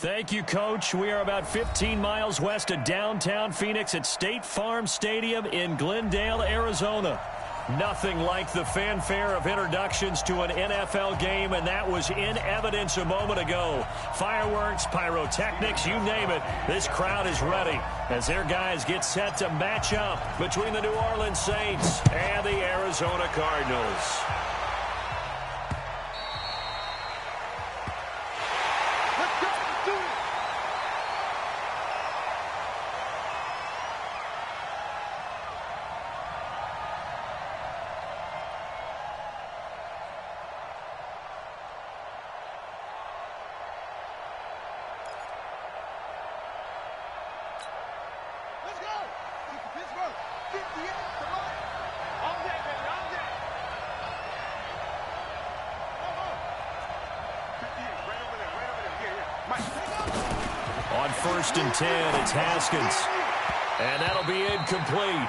Thank you, Coach. We are about 15 miles west of downtown Phoenix at State Farm Stadium in Glendale, Arizona. Nothing like the fanfare of introductions to an NFL game, and that was in evidence a moment ago. Fireworks, pyrotechnics, you name it. This crowd is ready as their guys get set to match up between the New Orleans Saints and the Arizona Cardinals. On 1st and 10, it's Haskins. And that'll be incomplete.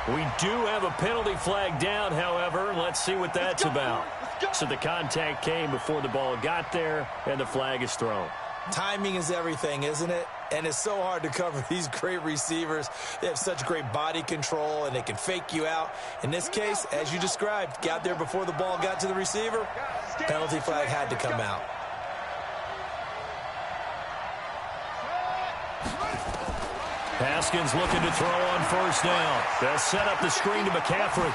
We do have a penalty flag down, however. Let's see what that's about. So the contact came before the ball got there, and the flag is thrown. Timing is everything, isn't it? And it's so hard to cover these great receivers. They have such great body control, and they can fake you out. In this case, as you described, got there before the ball got to the receiver. Penalty flag had to come out. Haskins looking to throw on 1st down. They'll set up the screen to McCaffrey.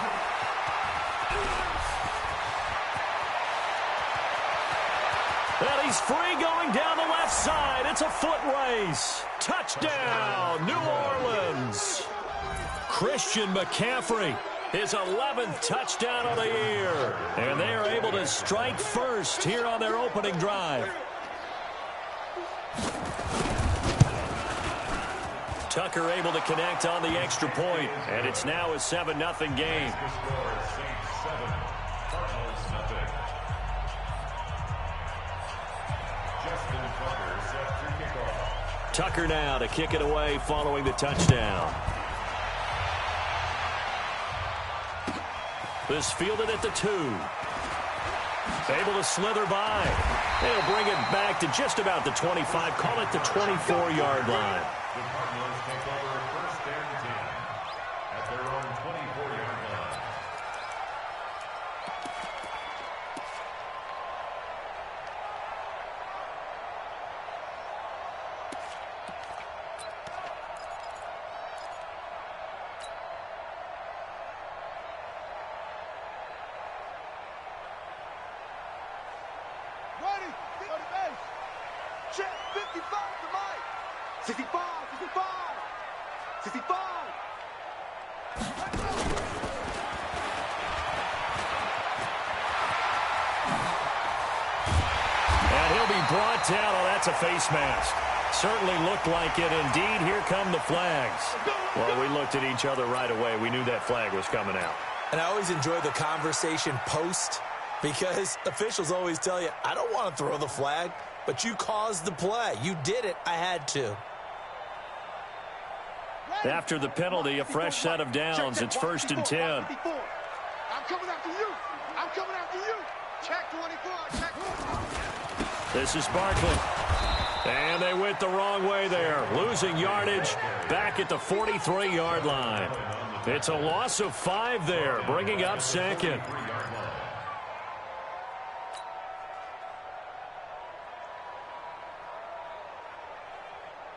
And he's free going down the left side. It's a foot race. Touchdown, New Orleans. Christian McCaffrey, his 11th touchdown of the year. And they are able to strike first here on their opening drive. Tucker able to connect on the extra point, and it's now a 7-0 game. Tucker now to kick it away following the touchdown. This fielded at the 2. Able to slither by. They'll bring it back to just about the 25. Call it the 24-yard line. The Cardinals take over 1st and 10 at their own 24-yard line. Ready, go to base. Check 55 to Mike. 65. 65. And he'll be brought down. Oh, that's a face mask. Certainly looked like it. Indeed, here come the flags. Well, we looked at each other right away. We knew that flag was coming out. And I always enjoy the conversation post because officials always tell you, I don't want to throw the flag, but you caused the play. You did it. I had to. After the penalty, a fresh set of downs. It's 1st and 10. I'm coming after you. I'm coming after you. Check 24. Check 24. This is Barkley. And they went the wrong way there. Losing yardage back at the 43-yard line. It's a loss of 5 there, bringing up 2nd.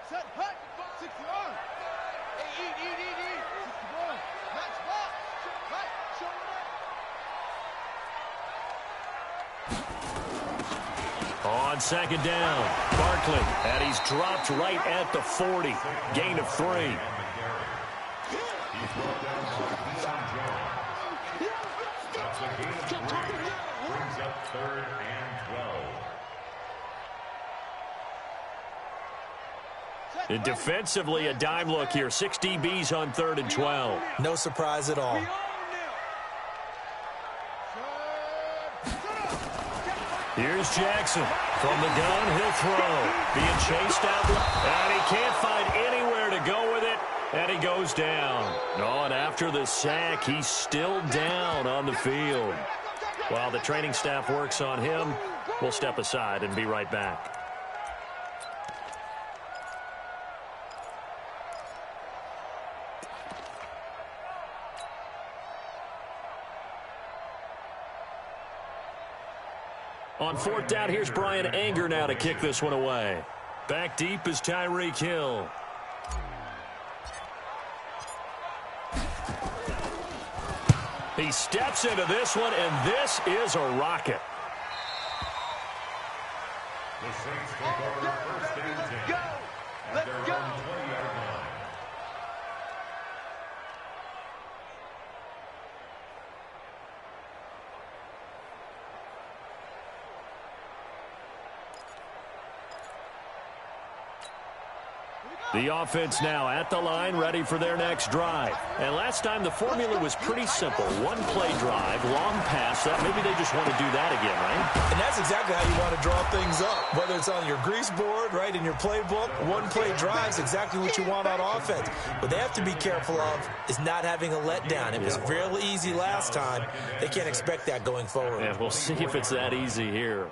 Set, hut, 61. On 2nd down, Barkley, and he's dropped right at the 40. Gain of 3. Brings up 3rd and 12. And defensively, a dime look here. 6 DBs on 3rd and 12. No surprise at all. Here's Jackson. From the gun, he'll throw. Being chased out. And he can't find anywhere to go with it. And he goes down. Oh, and after the sack, he's still down on the field. While the training staff works on him, we'll step aside and be right back. On fourth down, here's Brian Anger now to kick this one away. Back deep is Tyreek Hill. He steps into this one, and this is a rocket. The Saints take over first and 10. At their own 20-yard line. The offense now at the line, ready for their next drive. And last time the formula was pretty simple. One-play drive, long pass. Maybe they just want to do that again, right? And that's exactly how you want to draw things up. Whether it's on your grease board, right, in your playbook, one-play drive is exactly what you want on offense. What they have to be careful of is not having a letdown. It was real easy last time. They can't expect that going forward. Yeah, we'll see if it's that easy here.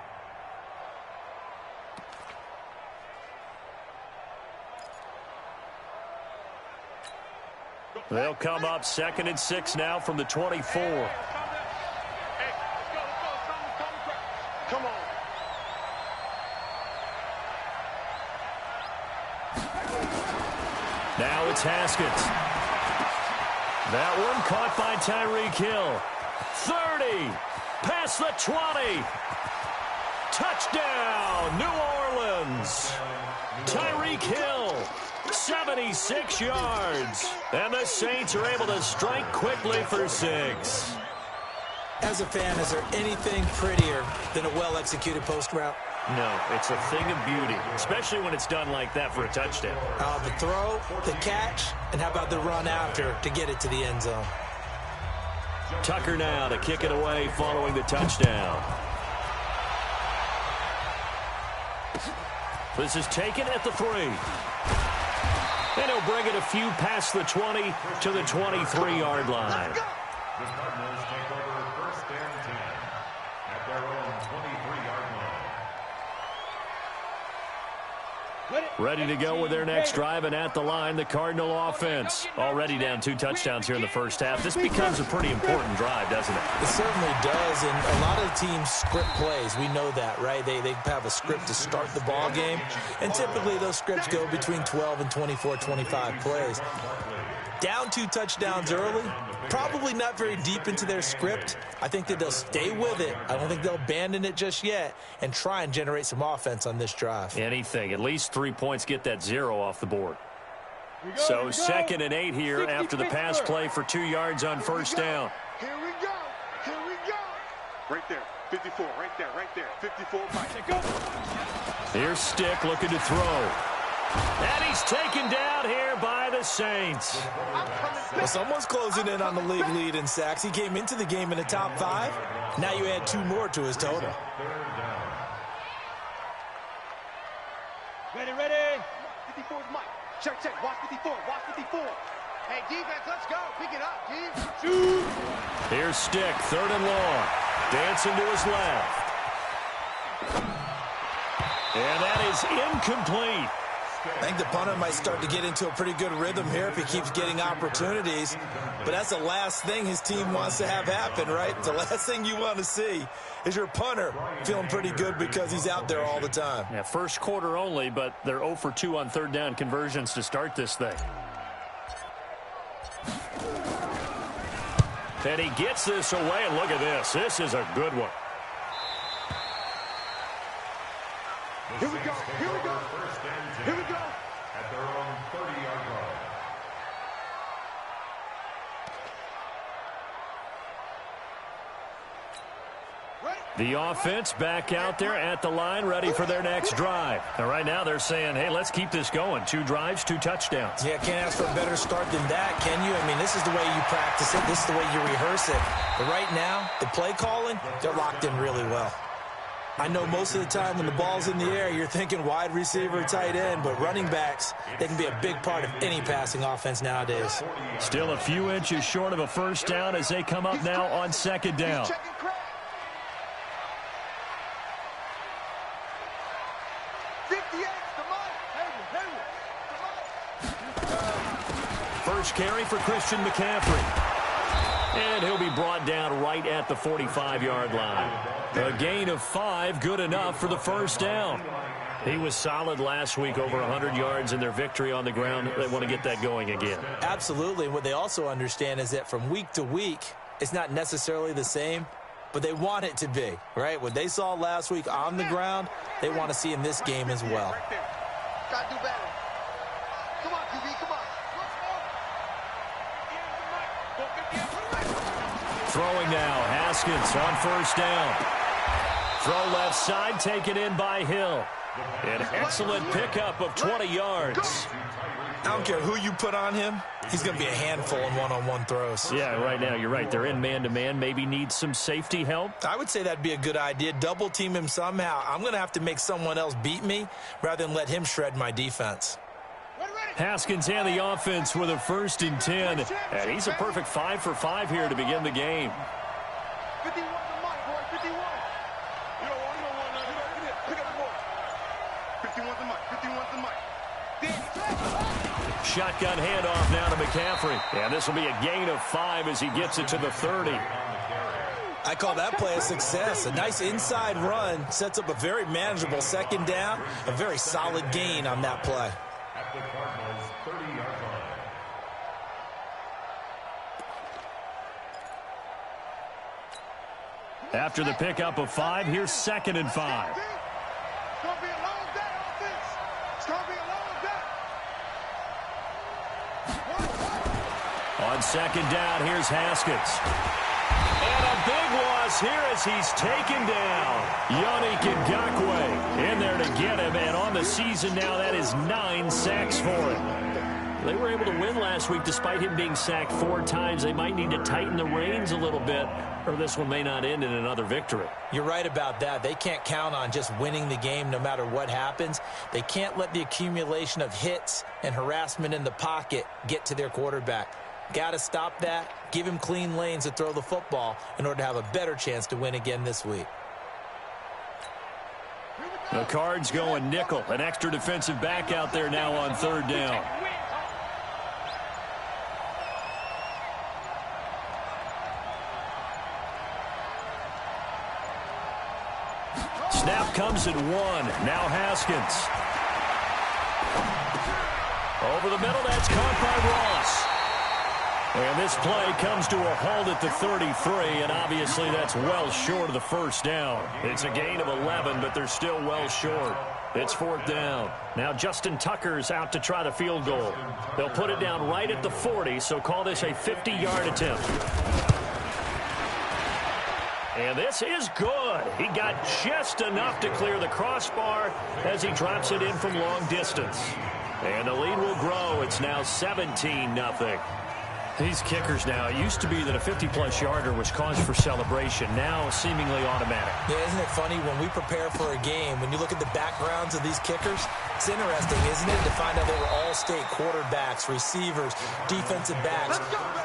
They'll come up 2nd and 6 now from the 24. Come on. Now it's Haskins. That one caught by Tyreek Hill. 30. Past the 20. Touchdown, New Orleans. Tyreek Hill. 76 yards. And the Saints are able to strike quickly for 6. As a fan, is there anything prettier than a well-executed post route? No, it's a thing of beauty, especially when it's done like that for a touchdown. The throw, the catch, and how about the run after to get it to the end zone? Tucker now to kick it away following the touchdown. This is taken at the 3. And he'll bring it a few past the 20 to the 23-yard line. The Cardinals take over first and 10 at their own 23-yard line. Ready to go with their next drive, and at the line, the Cardinal offense. Already down 2 touchdowns here in the first half. This becomes a pretty important drive, doesn't it? It certainly does, and a lot of the teams script plays. We know that, right? They have a script to start the ball game, and typically those scripts go between 12 and 24, 25 plays. Down 2 touchdowns early, probably not very deep into their script. I think that they'll stay with it. I don't think they'll abandon it just yet and try and generate some offense on this drive. Anything. At least 3 points, get that 0 off the board. So 2nd and 8 here after the pass play for 2 yards on first down. Here we go. Here we go. Right there. 54. Right there. 54. Here's Stick looking to throw. And he's taken down here by the Saints. Well, someone's closing in on the league lead in sacks. He came into the game in the top 5. Now you add 2 more to his total. Ready. 54 is Mike. Check. Watch 54. Hey, defense, let's go. Pick it up, Steve. Shoot. Here's Stick, 3rd and long. Dancing to his left. And that is incomplete. I think the punter might start to get into a pretty good rhythm here if he keeps getting opportunities. But that's the last thing his team wants to have happen, right? The last thing you want to see is your punter feeling pretty good because he's out there all the time. Yeah, first quarter only, but they're 0 for 2 on 3rd down conversions to start this thing. And he gets this away, and look at this. This is a good one. Here we go. At their own 30-yard line. The offense back out there at the line, ready for their next drive. And right now they're saying, hey, let's keep this going. 2 drives, 2 touchdowns. Yeah, can't ask for a better start than that, can you? I mean, this is the way you practice it. This is the way you rehearse it. But right now, the play calling, they're locked in really well. I know most of the time when the ball's in the air, you're thinking wide receiver, tight end, but running backs, they can be a big part of any passing offense nowadays. Still a few inches short of a first down as they come up now on 2nd down. First carry for Christian McCaffrey. And he'll be brought down right at the 45-yard line. A gain of 5, good enough for the first down. He was solid last week, over 100 yards in their victory on the ground. They want to get that going again. Absolutely. And what they also understand is that from week to week, it's not necessarily the same, but they want it to be, right? What they saw last week on the ground, they want to see in this game as well. Gotta do better. Come on, QB, come on. Throwing now, Haskins on first down. Throw left side, taken in by Hill. An excellent pickup of 20 yards. I don't care who you put on him, he's going to be a handful in one-on-one throws. Yeah, right now, you're right. They're in man-to-man. Maybe need some safety help. I would say that'd be a good idea. Double team him somehow. I'm going to have to make someone else beat me rather than let him shred my defense. Haskins and the offense with a 1st and 10. And he's a perfect 5 for 5 here to begin the game. 51's the mic, boy, 51. You don't want none. Pick up the ball. 51's the mic, 51's the mic. Shotgun handoff now to McCaffrey. And this will be a gain of 5 as he gets it to the 30. I call that play a success. A nice inside run sets up a very manageable second down. A very solid gain on that play. At the Cardinals' 30-yard line. After the pickup of 5, here's 2nd and 5. It's going to be a long day, offense. It's going to be a long day. On 2nd down, here's Haskins. And a big loss here as he's taken down. Yannick Ngakoue in there to get him. And on the season now, that is 9 sacks for him. They were able to win last week despite him being sacked 4 times. They might need to tighten the reins a little bit, or this one may not end in another victory. You're right about that. They can't count on just winning the game no matter what happens. They can't let the accumulation of hits and harassment in the pocket get to their quarterback. Got to stop that, give him clean lanes to throw the football in order to have a better chance to win again this week. The Cards going nickel. An extra defensive back out there now on 3rd down. Snap comes at 1. Now Haskins. Over the middle, that's caught by Ross. And this play comes to a halt at the 33, and obviously that's well short of the first down. It's a gain of 11, but they're still well short. It's 4th down. Now Justin Tucker's out to try the field goal. They'll put it down right at the 40, so call this a 50-yard attempt. And this is good. He got just enough to clear the crossbar as he drops it in from long distance. And the lead will grow. It's now 17-0. These kickers now, it used to be that a 50-plus yarder was cause for celebration. Now seemingly automatic. Yeah, isn't it funny when we prepare for a game, when you look at the backgrounds of these kickers, it's interesting, isn't it, to find out they were all-state quarterbacks, receivers, defensive backs,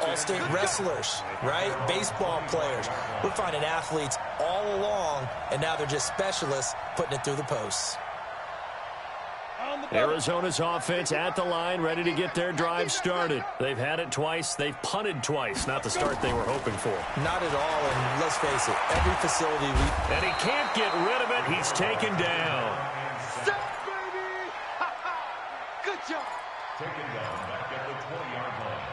all-state wrestlers, right? Baseball players. We're finding athletes all along, and now they're just specialists putting it through the posts. Arizona's offense at the line, ready to get their drive started. They've had it twice. They've punted twice. Not the start they were hoping for. Not at all, and let's face it, every facility we... And he can't get rid of it. He's taken down. Set, baby! Good job. Taken down back at the 20-yard line.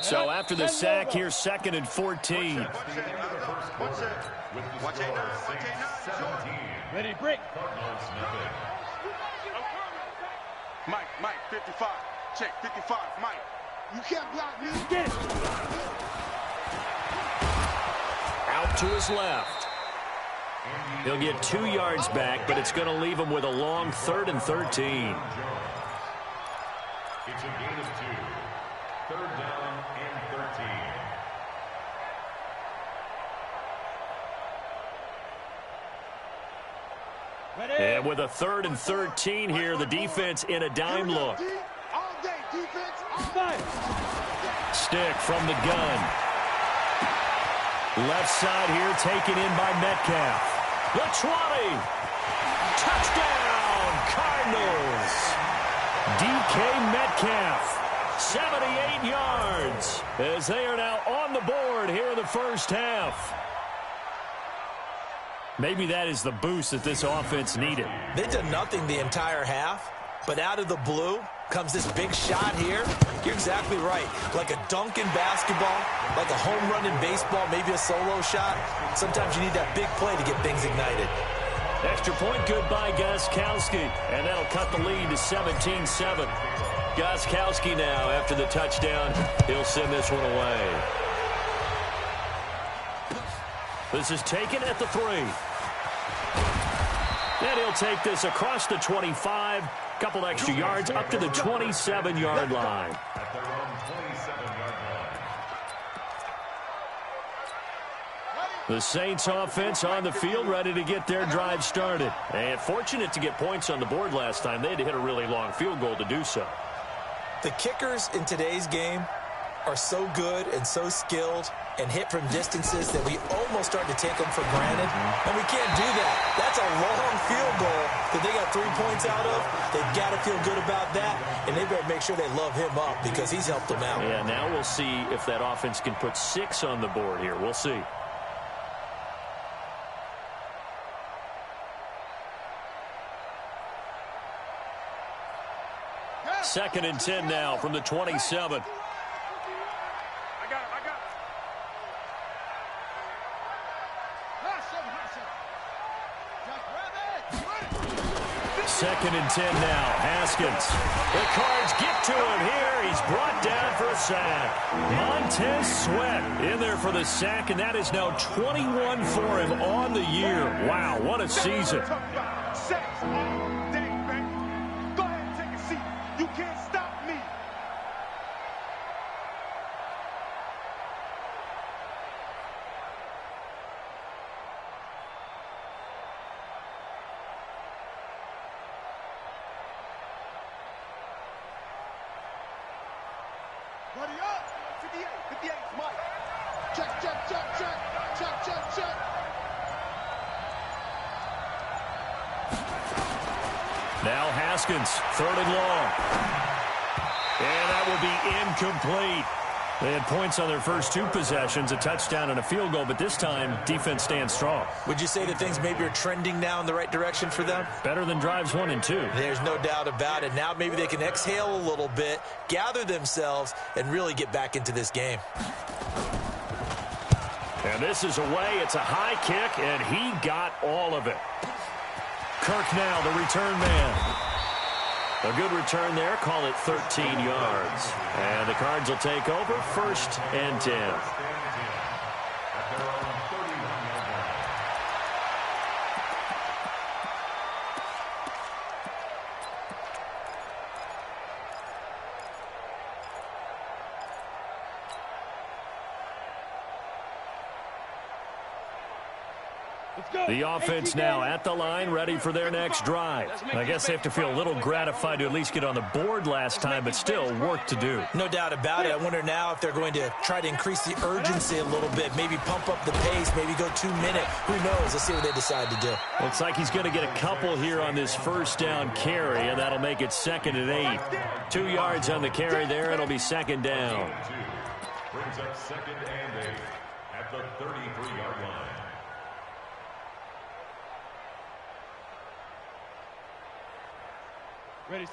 So after the sack, here's 2nd and 14. Watch it now. Ready, break. Mike, 55. Check, 55, Mike. You can't block me. Get it. Out to his left. He'll get 2 yards back, but it's going to leave him with a long 3rd and 13. It's a gain of 2. 3rd down and 13. Ready. And with a 3rd and 13 here, the defense in a dime look. All day, defense. Five. Stick from the gun. Left side here taken in by Metcalf. The 20. Touchdown, Cardinals. DK Metcalf, 78 yards, as they are now on the board here in the first half. Maybe that is the boost that this offense needed. They did nothing the entire half, but out of the blue comes this big shot here. You're exactly right. Like a dunk in basketball, like a home run in baseball, maybe a solo shot. Sometimes you need that big play to get things ignited. Extra point good by Gostkowski, and that'll cut the lead to 17-7. Gostkowski now, after the touchdown, he'll send this one away. This is taken at the 3. And he'll take this across the 25, couple extra yards up to the 27-yard line. At their own 27-yard line. The Saints offense on the field, ready to get their drive started. And fortunate to get points on the board last time. They had to hit a really long field goal to do so. The kickers in today's game are so good and so skilled and hit from distances that we almost start to take them for granted. And we can't do that. That's a long field goal that they got 3 points out of. They've got to feel good about that, and they better make sure they love him up because he's helped them out. Yeah, now we'll see if that offense can put 6 on the board here. We'll see. Second and 10 now from the 27. Second and 10 now. Haskins. The Cards get to him here. He's brought down for a sack. Montez Sweat in there for the sack, and that is now 21 for him on the year. Wow, what a season. You can't stop me. Buddy up. 58. 58. Mike. Check, check, check, check. Check, check, check. Now Haskins, 3rd and long. And that will be incomplete. They had points on their first 2 possessions, a touchdown and a field goal, but this time, defense stands strong. Would you say that things maybe are trending now in the right direction for them? Better than drives 1 and 2. There's no doubt about it. Now maybe they can exhale a little bit, gather themselves, and really get back into this game. And this is away. It's a high kick, and he got all of it. Kirk now, the return man. A good return there. Call it 13 yards. And the Cards will take over 1st and 10. At their own 31-yard line. The offense now at the line, ready for their next drive. I guess they have to feel a little gratified to at least get on the board last time, but still work to do. No doubt about it. I wonder now if they're going to try to increase the urgency a little bit, maybe pump up the pace, maybe go 2 minute. Who knows? Let's see what they decide to do. Looks like he's going to get a couple here on this first down carry, and that'll make it 2nd and 8. 2 yards on the carry there. It'll be 2nd down. Brings up 2nd and 8 at the 33-yard line.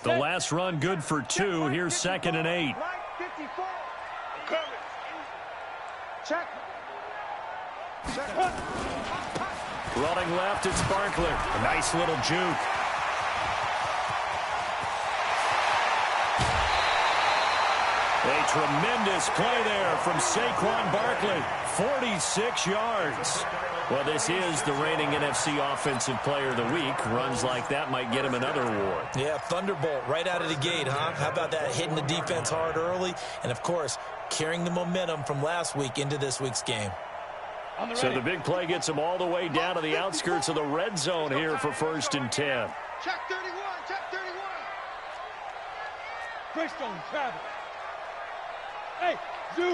The last run good for 2. Here's 2nd and 8. Mike 54. I'm coming. Check. Check. Running left, it's Barkley. A nice little juke. A tremendous play there from Saquon Barkley. 46 yards. Well, this is the reigning NFC Offensive Player of the Week. Runs like that might get him another award. Yeah, Thunderbolt right out of the gate, huh? How about that? Hitting the defense hard early, and, of course, carrying the momentum from last week into this week's game. So the big play gets him all the way down to the outskirts of the red zone here for 1st and 10. Check 31. Check 31. Greystone travel. Hey, Zoo.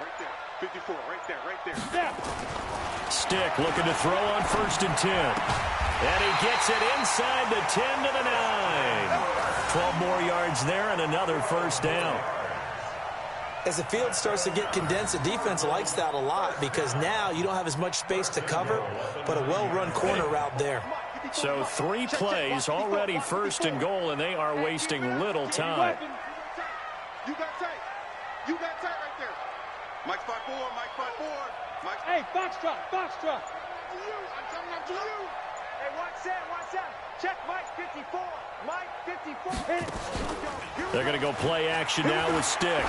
Right there. 54, right there, right there. Snap. Stick looking to throw on 1st and 10. And he gets it inside the 10 to the 9. 12 more yards there and another 1st down. As the field starts to get condensed, the defense likes that a lot because now you don't have as much space to cover, but a well-run corner route there. So 3 plays, already 1st and goal, and they are wasting little time. You got tight. You got tight right there. Mike spot forward, Mike spot forward. Mike. Hey, foxtrot, foxtrot. To you. I'm coming up to you. Hey, watch that. Check Mike 54. Mike 54. Hit it. They're going to go play action now with Stick.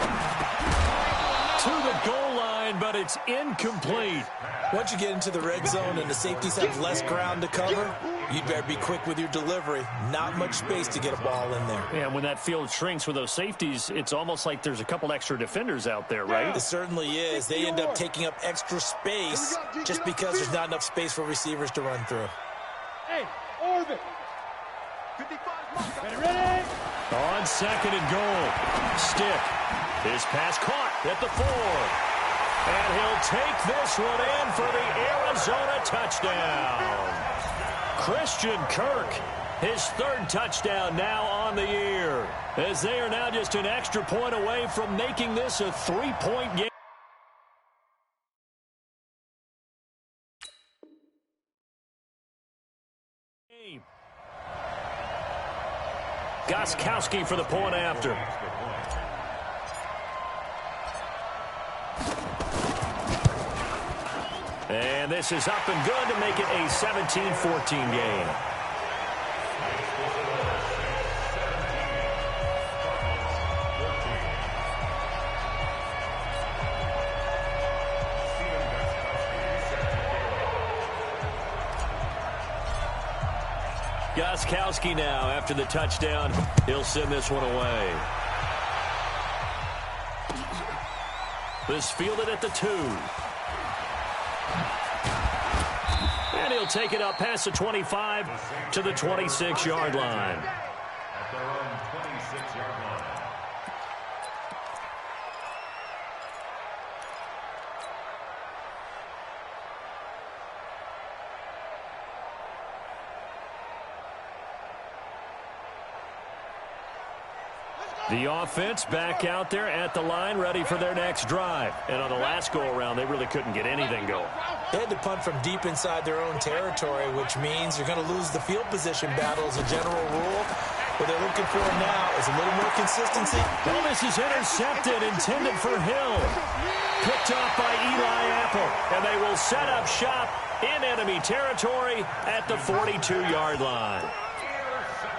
To the goal line, but it's incomplete. Once you get into the red zone and the safeties have less ground to cover, you'd better be quick with your delivery. Not much space to get a ball in there. Yeah, when that field shrinks with those safeties, it's almost like there's a couple extra defenders out there, right? It certainly is. They end up taking up extra space just because there's not enough space for receivers to run through. Hey, orbit. 55. Ready? On 2nd and goal, Stick. His pass caught at the 4. And he'll take this one in for the Arizona touchdown. Christian Kirk, his 3rd touchdown now on the year, as they are now just an extra point away from making this a 3-point game. Gostkowski for the point after. And this is up and good to make it a 17-14 game. Gostkowski now after the touchdown. He'll send this one away. This fielded at the 2. And he'll take it up past the 25 to the 26-yard line. At their own 26-yard line. The offense back out there at the line, ready for their next drive. And on the last go-around, they really couldn't get anything going. They had to punt from deep inside their own territory, which means you're going to lose the field position battle as a general rule. What they're looking for now is a little more consistency. Well, this is intercepted, intended for Hill. Picked off by Eli Apple. And they will set up shop in enemy territory at the 42-yard line.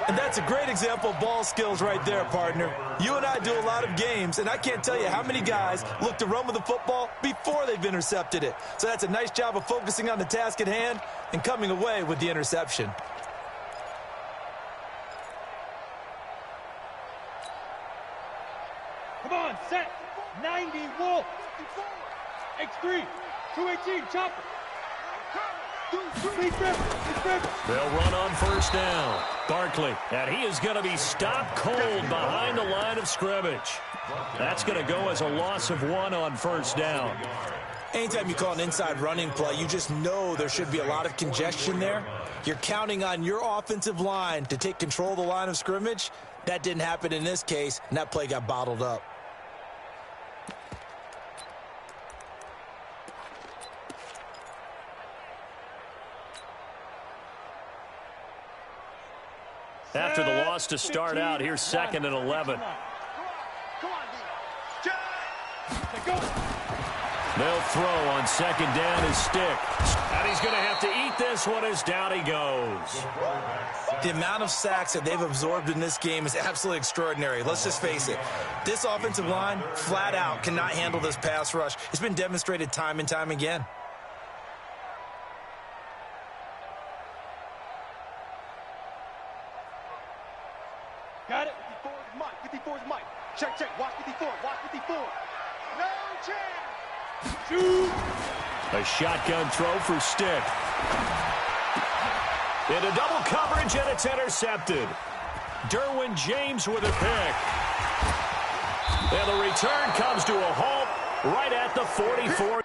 And that's a great example of ball skills right there, partner. You and I do a lot of games, and I can't tell you how many guys look to run with the football before they've intercepted it. So that's a nice job of focusing on the task at hand and coming away with the interception. Come on, set. 90, Wolf. X3. 218, chopper. They'll run on 1st down. Barkley, and he is going to be stopped cold behind the line of scrimmage. That's going to go as a loss of 1 on 1st down. Anytime you call an inside running play, you just know there should be a lot of congestion there. You're counting on your offensive line to take control of the line of scrimmage. That didn't happen in this case, and that play got bottled up. After the loss to start out, here's 2nd and 11. They'll throw on 2nd down his Stick. And he's going to have to eat this one as down he goes. The amount of sacks that they've absorbed in this game is absolutely extraordinary. Let's just face it. This offensive line, flat out, cannot handle this pass rush. It's been demonstrated time and time again. Got it. 54 is Mike. 54 is Mike. Check, check. Watch 54. Watch 54. No chance. Shoot. A shotgun throw for Stick. Into double coverage, and it's intercepted. Derwin James with a pick. And the return comes to a halt right at the 44.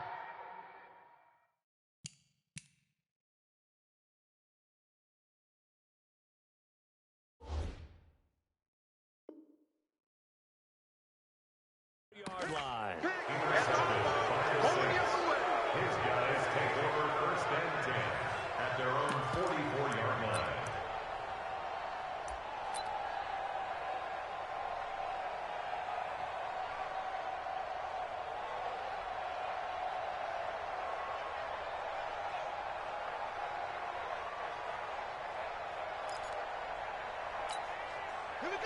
Yard line. His guys take over 1st and 10 at their own 44-yard line.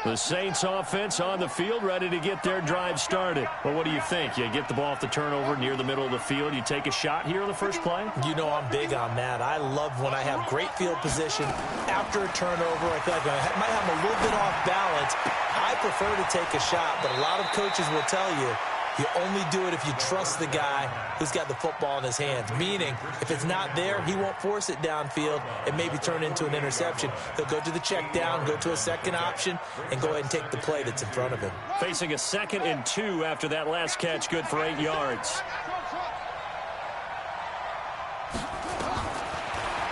The Saints offense on the field, ready to get their drive started. Well, what do you think? You get the ball off the turnover near the middle of the field. You take a shot here on the first play? You know I'm big on that. I love when I have great field position after a turnover. I feel like I might have a little bit off balance. I prefer to take a shot, but a lot of coaches will tell you, you only do it if you trust the guy who's got the football in his hands. Meaning, if it's not there, he won't force it downfield and maybe turn into an interception. He'll go to the check down, go to a second option, and go ahead and take the play that's in front of him. Facing a 2nd and 2 after that last catch, good for 8 yards.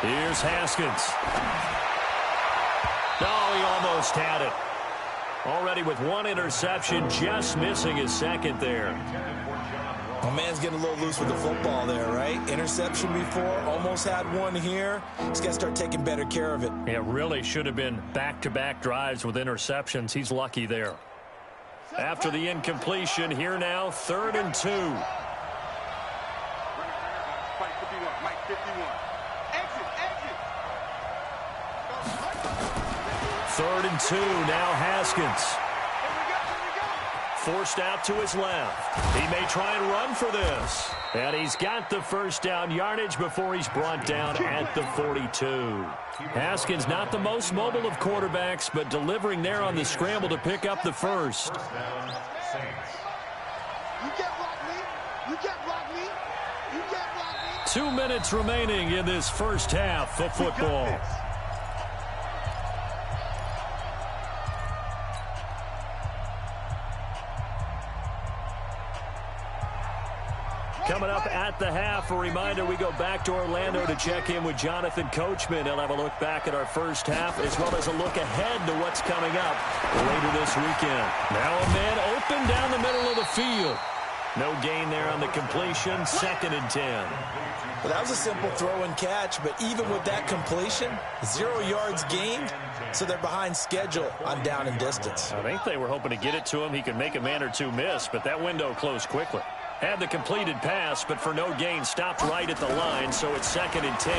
Here's Haskins. No, he almost had it. Already with 1 interception, just missing his 2nd there. My man's getting a little loose with the football there, right? Interception before, almost had one here. He's got to start taking better care of it. It really should have been back-to-back drives with interceptions. He's lucky there. After the incompletion, here now, 3rd and 2. Mike 51. Mike 51. Exit. 3rd and 2, now Haskins. Forced out to his left. He may try and run for this. And he's got the first down yardage before he's brought down at the 42. Haskins not the most mobile of quarterbacks, but delivering there on the scramble to pick up the first. First down, Saints. You can't block me. You can't block me. You can't block me. 2 minutes remaining in this first half of football. Coming up at the half, a reminder, we go back to Orlando to check in with Jonathan Coachman. He'll have a look back at our first half as well as a look ahead to what's coming up later this weekend. Now a man open down the middle of the field. No gain there on the completion, 2nd and 10. Well, that was a simple throw and catch, but even with that completion, 0 yards gained, so they're behind schedule on down and distance. I think they were hoping to get it to him. He could make a man or two miss, but that window closed quickly. Had the completed pass, but for no gain, stopped right at the line, so it's 2nd and 10.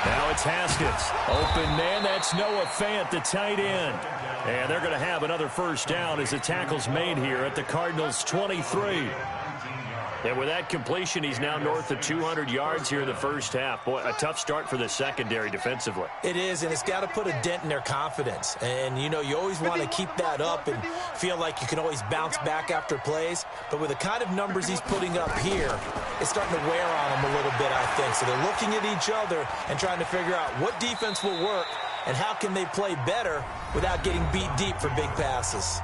Now it's Haskins. Open man, that's Noah Fant, the tight end. And they're going to have another first down as the tackle's made here at the Cardinals' 23. And with that completion, he's now north of 200 yards here in the first half. Boy, a tough start for the secondary defensively. It is, and it's got to put a dent in their confidence. And, you know, you always want to keep that up and feel like you can always bounce back after plays. But with the kind of numbers he's putting up here, it's starting to wear on them a little bit, I think. So they're looking at each other and trying to figure out what defense will work and how can they play better without getting beat deep for big passes.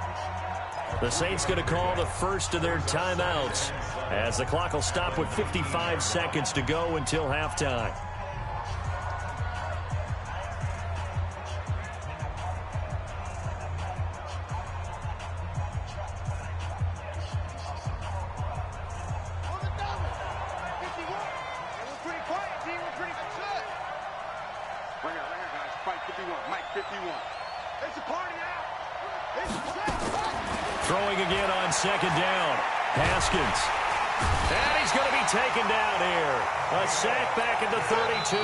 The Saints going to call the first of their timeouts as the clock will stop with 55 seconds to go until halftime. Throwing again on 2nd down. Haskins. And he's going to be taken down here. A sack back at the 32.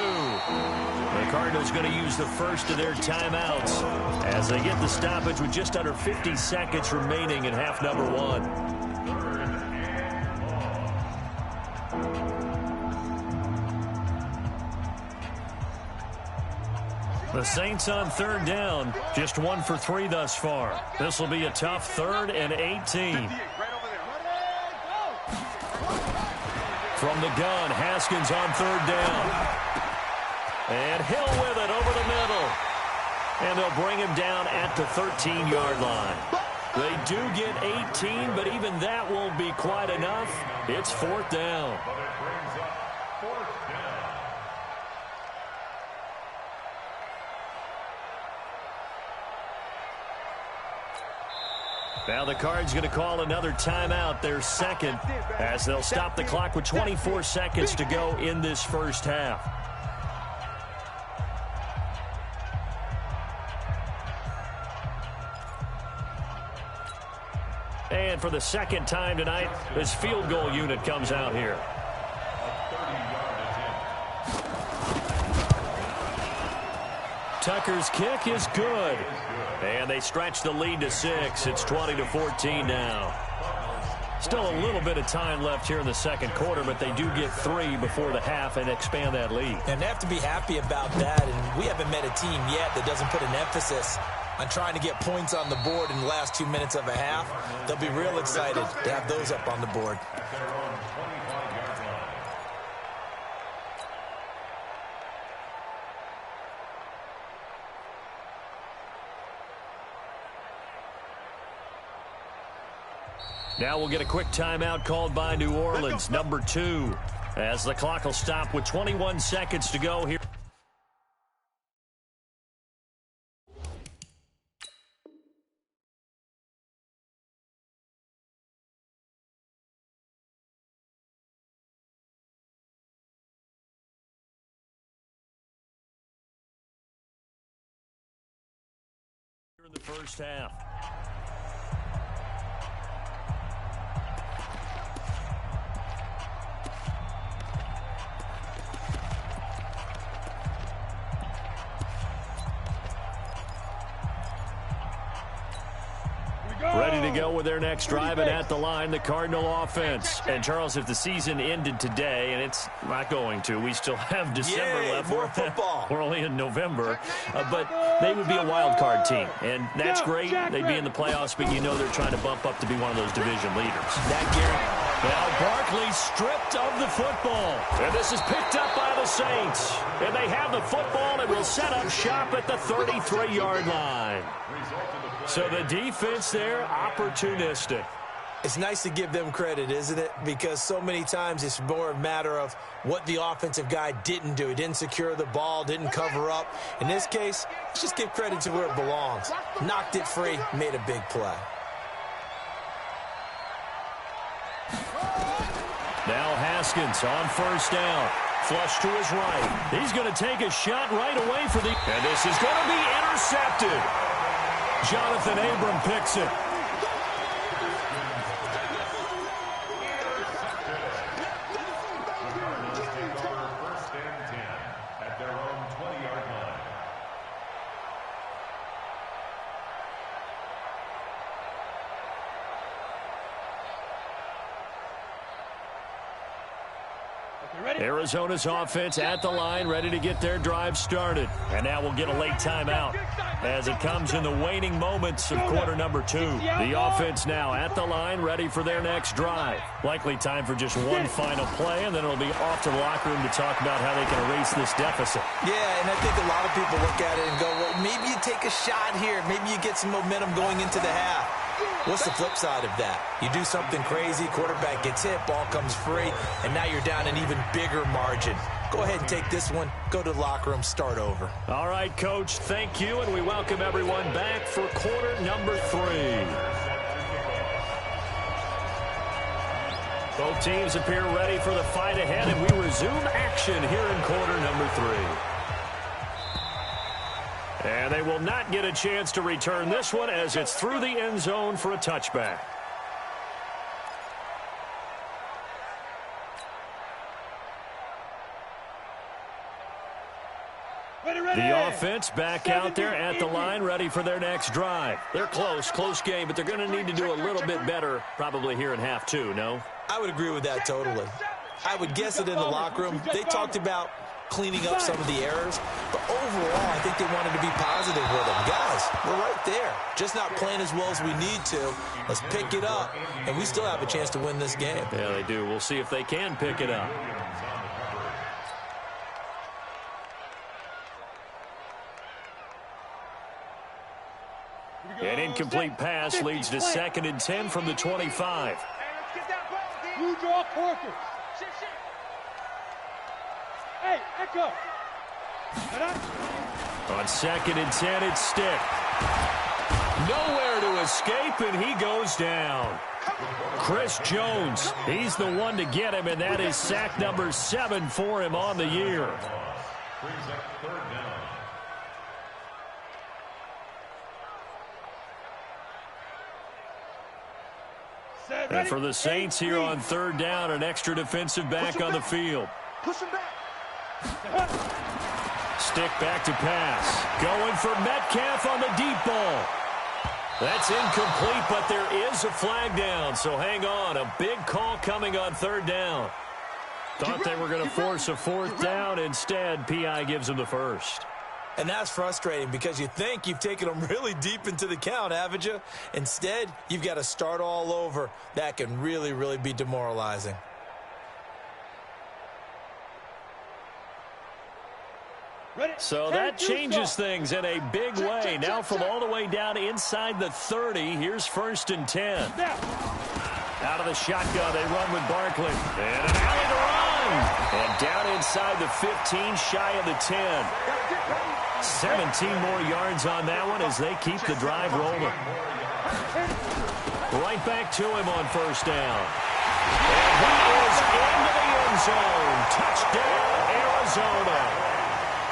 The Cardinals going to use the first of their timeouts as they get the stoppage with just under 50 seconds remaining in half number 1. The Saints on 3rd down, just 1 for 3 thus far. This will be a tough 3rd and 18. From the gun, Haskins on 3rd down. And Hill with it over the middle. And they'll bring him down at the 13-yard line. They do get 18, but even that won't be quite enough. It's fourth down. But it brings up fourth down. Now the Cards going to call another timeout, their second, as they'll stop the clock with 24 seconds to go in this first half. And for the second time tonight, this field goal unit comes out here. Tucker's kick is good. And they stretch the lead to 6. It's 20-14 now. Still a little bit of time left here in the second quarter, but they do get 3 before the half and expand that lead. And they have to be happy about that. And we haven't met a team yet that doesn't put an emphasis on trying to get points on the board in the last 2 minutes of a half. They'll be real excited to have those up on the board. Now we'll get a quick timeout called by New Orleans, number 2, as the clock will stop with 21 seconds to go here. In the first half. Ready to go with their next drive, and at the line, the Cardinal offense. And, Charles, if the season ended today, and it's not going to, we still have December left. More football. We're only in November. But they would be a wild card team, and that's great. They'd be in the playoffs, but you know they're trying to bump up to be one of those division leaders. Now Barkley stripped of the football. And this is picked up by the Saints. And they have the football and will set up shop at the 33-yard line. So the defense there, opportunistic. It's nice to give them credit, isn't it? Because so many times it's more a matter of what the offensive guy didn't do. He didn't secure the ball, didn't cover up. In this case, let's just give credit to where it belongs. Knocked it free, made a big play. Now Haskins on first down. Flush to his right. He's going to take a shot right away for the... And this is going to be intercepted. Jonathan Abram picks it. First and 10 at their own 20-yard line. Arizona's offense at the line, ready to get their drive started. And now we'll get a late timeout as it comes in the waning moments of quarter number 2. The offense now at the line, ready for their next drive. Likely time for just one final play, and then it'll be off to the locker room to talk about how they can erase this deficit. Yeah, and I think a lot of people look at it and go, well, maybe you take a shot here. Maybe you get some momentum going into the half. What's the flip side of that? You do something crazy, quarterback gets hit, ball comes free, and now you're down an even bigger margin. Go ahead and take this one, go to the locker room, start over. All right, Coach, thank you, and we welcome everyone back for quarter number 3. Both teams appear ready for the fight ahead, and we resume action here in quarter number 3. And they will not get a chance to return this one as it's through the end zone for a touchback. The offense back out there at the line, ready for their next drive. They're close game, but they're going to need to do a little bit better probably here in half 2, no? I would agree with that totally. I would guess it in the locker room. They talked about cleaning up some of the errors, but overall, I think they wanted to be positive with them. Guys, we're right there. Just not playing as well as we need to. Let's pick it up, and we still have a chance to win this game. Yeah, they do. We'll see if they can pick it up. An incomplete pass leads to 2nd and 10 from the 25. Hey, let's get that ball, D. Blue draw Corker. Shit, shit. Hey, Echo. On 2nd and 10, it's Stick. Nowhere to escape, and he goes down. Chris Jones, he's the one to get him, and that is sack number 7 for him on the year. Brings up 3rd down. And for the Saints here on 3rd down, an extra defensive back on the field. Push him back. Stick back to pass. Going for Metcalf on the deep ball. That's incomplete, but there is a flag down, so hang on. A big call coming on 3rd down. Thought they were going to force a 4th down. Instead, P.I. gives them the first. And that's frustrating because you think you've taken them really deep into the count, haven't you? Instead, you've got to start all over. That can really, really be demoralizing. So that changes things in a big way. Now from all the way down inside the 30, here's 1st and 10. Out of the shotgun, they run with Barkley. And an alley to run. And down inside the 15, shy of the 10. 17 more yards on that one as they keep the drive rolling. Right back to him on 1st down. And he is into the end zone. Touchdown, Arizona.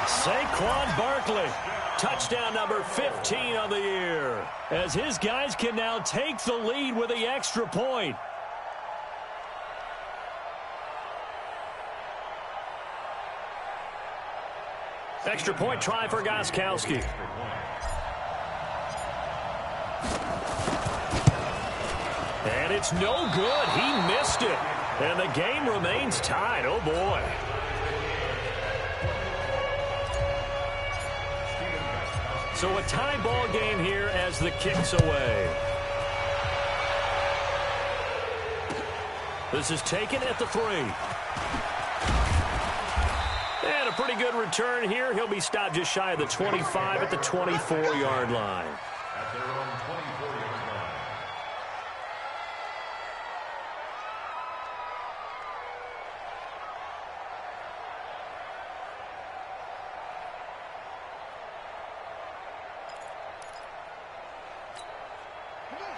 Saquon Barkley, touchdown number 15 on the year, as his guys can now take the lead with the extra point. Extra point try for Gostkowski. And it's no good. He missed it. And the game remains tied. Oh, boy. So a tie ball game here as the kick's away. This is taken at the 3. And a pretty good return here. He'll be stopped just shy of the 25 at the 24-yard line. At their own 24-yard line.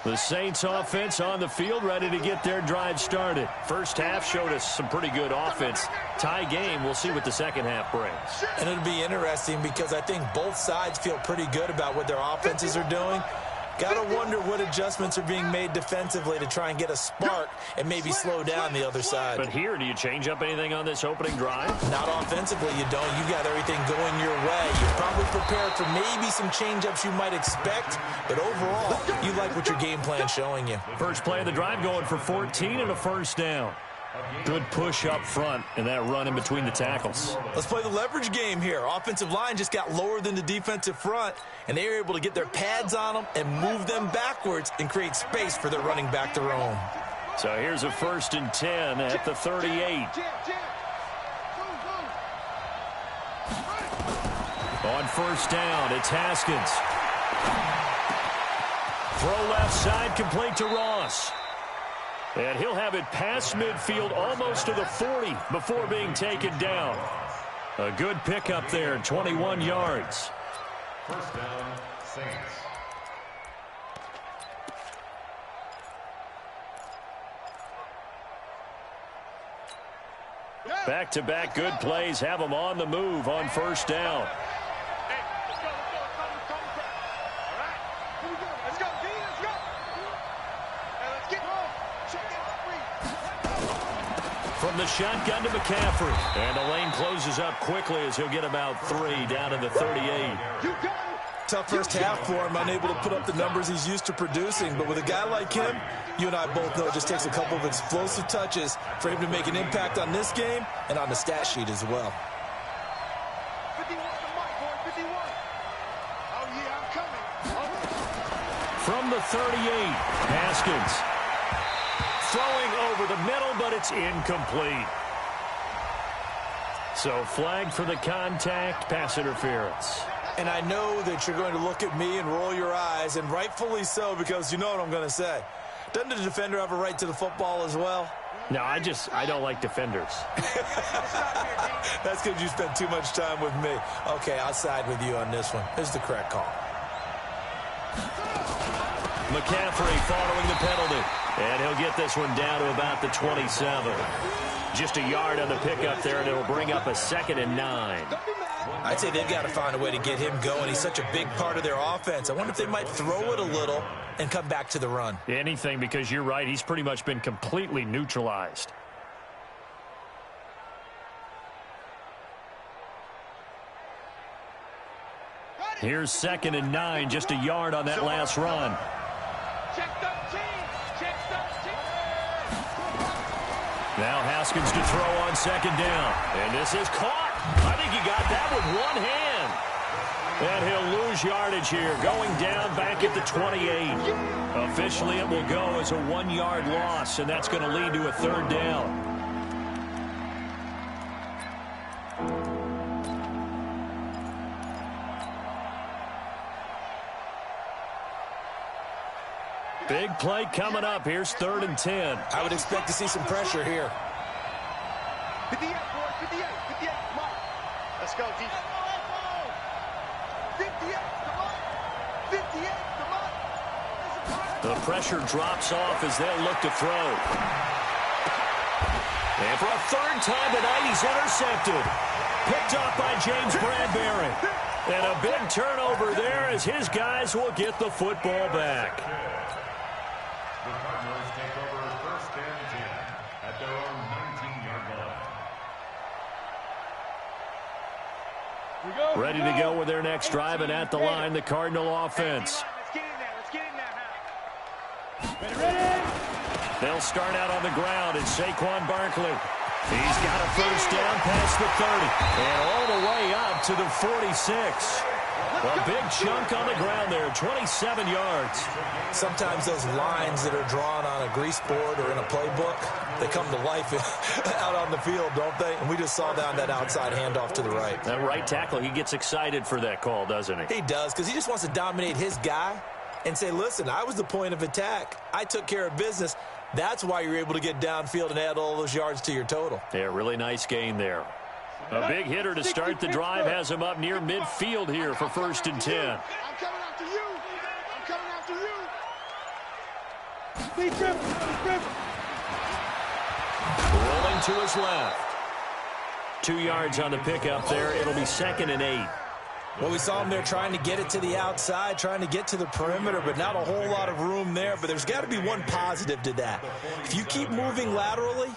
The Saints offense on the field, ready to get their drive started. First half showed us some pretty good offense. Tie game, we'll see what the second half brings. And it'll be interesting because I think both sides feel pretty good about what their offenses are doing. Got to wonder what adjustments are being made defensively to try and get a spark and maybe slow down the other side. But here, do you change up anything on this opening drive? Not offensively, you don't. You got everything going your way. You're probably prepared for maybe some change-ups you might expect, but overall, you like what your game plan's showing you. First play of the drive going for 14 and a 1st down. Good push up front and that run in between the tackles. Let's play the leverage game here. Offensive line just got lower than the defensive front, and they were able to get their pads on them and move them backwards and create space for their running back to roam. So here's a 1st and 10 at the 38. On 1st down, it's Haskins. Throw left side, complete to Ross. And he'll have it past midfield almost to the 40 before being taken down. A good pickup there, 21 yards. 1st down, Saints. Back-to-back good plays have them on the move on 1st down. From the shotgun to McCaffrey. And the lane closes up quickly as he'll get about 3 down to the 38. Tough first half for him, unable to put up the numbers he's used to producing. But with a guy like him, you and I both know it just takes a couple of explosive touches for him to make an impact on this game and on the stat sheet as well. 51 to Mike, boy, 51. Oh, yeah, I'm coming. From the 38, Haskins. Throwing over the middle, but it's incomplete. So flag for the contact, pass interference. And I know that you're going to look at me and roll your eyes, and rightfully so, because you know what I'm going to say. Doesn't the defender have a right to the football as well? No, I don't like defenders. That's because you spent too much time with me. Okay, I'll side with you on this one. This is the correct call. McCaffrey following the penalty. And he'll get this one down to about the 27. Just a yard on the pickup there, and it'll bring up a 2nd and 9. I'd say they've got to find a way to get him going. He's such a big part of their offense. I wonder if they might throw it a little and come back to the run. Anything, because you're right. He's pretty much been completely neutralized. Here's 2nd and 9, just a yard on that last run. Check 13. Check 13. Now Haskins to throw on 2nd down. And this is caught. I think he got that with one hand. And he'll lose yardage here, going down back at the 28. Officially, it will go as a 1-yard loss, and that's going to lead to a 3rd down. Big play coming up. Here's 3rd and 10. I would expect to see some pressure here. 58, boy, 58, 58, come on. Let's go, defense. 58, come on. 58, come on. The pressure drops off as they'll look to throw. And for a 3rd time tonight, he's intercepted. Picked up by James Bradbury. And a big turnover there as his guys will get the football back. The Cardinals take over 1st and 10 at their own 19-yard line. Ready to go with their next drive, and at the line, the Cardinal offense. Let's get in there. Let's get in there, man. Ready? They'll start out on the ground, and Saquon Barkley. He's got a 1st down past the 30, and all the way up to the 46. A big chunk on the ground there, 27 yards. Sometimes those lines that are drawn on a grease board or in a playbook, they come to life out on the field, don't they? And we just saw down that outside handoff to the right. That right tackle, he gets excited for that call, doesn't he? He does, because he just wants to dominate his guy and say, listen, I was the point of attack. I took care of business. That's why you're able to get downfield and add all those yards to your total. Yeah, really nice gain there. A big hitter to start the drive has him up near midfield here for 1st and 10. I'm coming after you. I'm coming after you. Speed dribble. Rolling to his left. 2 yards on the pickup there. It'll be 2nd and 8. Well, we saw him there trying to get it to the outside, trying to get to the perimeter, but not a whole lot of room there. But there's got to be one positive to that. If you keep moving laterally,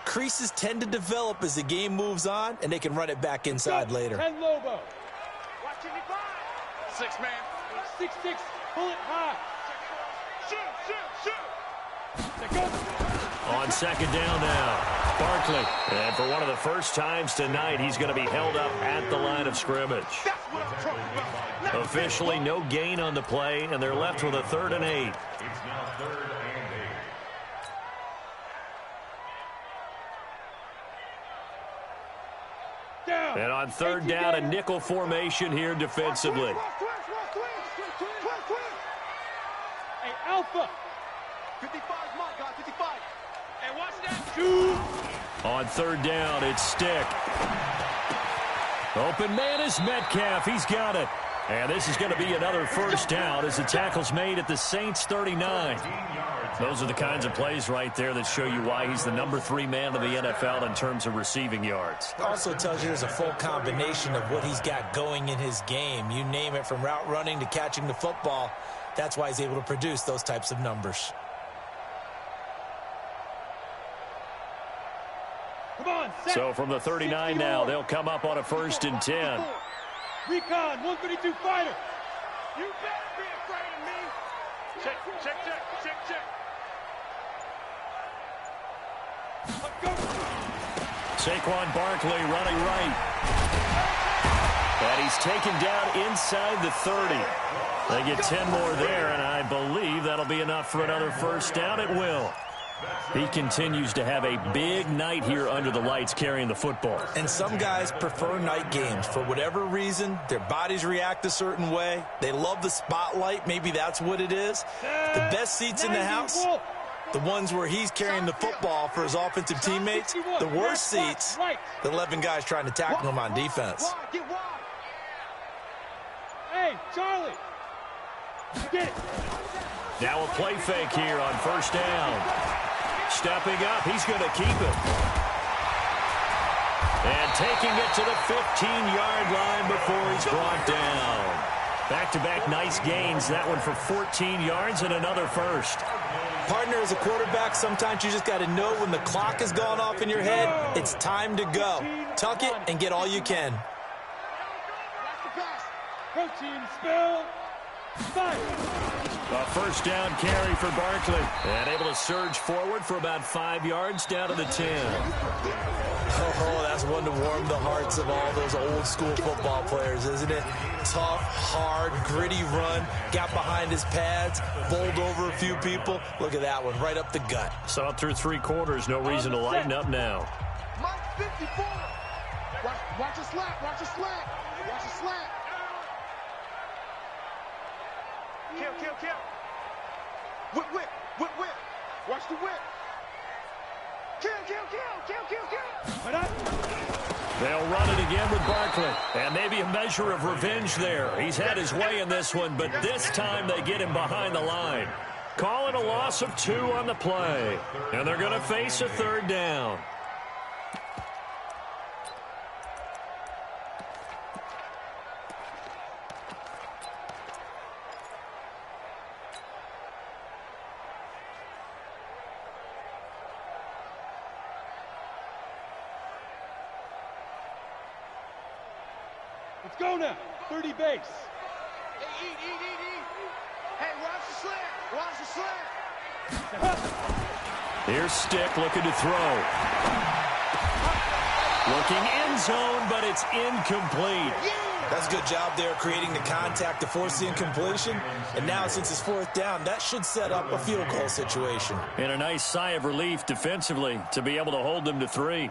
creases tend to develop as the game moves on, and they can run it back inside later. 10 Lobo. Watch Jimmy Bond. 6 man. 6-6. Pull it high. Shoot. Let go. On 2nd down now, Barkley. And for one of the first times tonight, he's going to be held up at the line of scrimmage. That's what I'm talking about. Officially, no gain on the play, and they're left with a 3rd and 8. It's now 3rd and 8. Down. And on 3rd down, a nickel formation here defensively. Hey, Alpha. 55, my God, 55. Hey, watch that. Shoot. On 3rd down, it's Stick. Open man is Metcalf. He's got it. And this is going to be another 1st down as the tackle's made at the Saints 39. Those are the kinds of plays right there that show you why he's the number 3 man of the NFL in terms of receiving yards. Also tells you there's a full combination of what he's got going in his game. You name it, from route running to catching the football. That's why he's able to produce those types of numbers. Come on, set. So from the 39 now, they'll come up on a 1st and 10. Recon, 132 fighter. You better be afraid of me. Check. Let's go. Saquon Barkley running right. And he's taken down inside the 30. They get 10 more there, and I believe that'll be enough for another 1st down. It will. He continues to have a big night here under the lights carrying the football. And some guys prefer night games. For whatever reason, their bodies react a certain way. They love the spotlight. Maybe that's what it is. The best seats in the house, the ones where he's carrying the football for his offensive teammates. The worst seats, the 11 guys trying to tackle him on defense. Hey, Charlie. Get it. Now a play fake here on first down. Stepping up, he's going to keep it. And taking it to the 15-yard line before he's brought down. Back-to-back nice gains. That one for 14 yards and another first. Partner, as a quarterback, sometimes you just got to know when the clock has gone off in your head, it's time to go. Tuck it and get all you can. Protein spill. A first down carry for Barkley. And able to surge forward for about 5 yards down to the 10. Oh, that's one to warm the hearts of all those old school football players, isn't it? Tough, hard, gritty run. Got behind his pads, bowled over a few people. Look at that one, right up the gut. So through 3 quarters, no reason to lighten up now. Mike 54. Watch a slant. Watch a slant. Watch a slant. Kill. Whip. Watch the whip. Kill. They'll run it again with Barkley. And maybe a measure of revenge there. He's had his way in this one, but this time they get him behind the line. Call it a loss of 2 on the play. And they're going to face a third down. Let's go now. 30 base. Hey, eat. Hey, watch the slant. Here's Stick looking to throw. Looking end zone, but it's incomplete. That's a good job there creating the contact to force the incompletion. And now since it's 4th down, that should set up a field goal situation. And a nice sigh of relief defensively to be able to hold them to 3.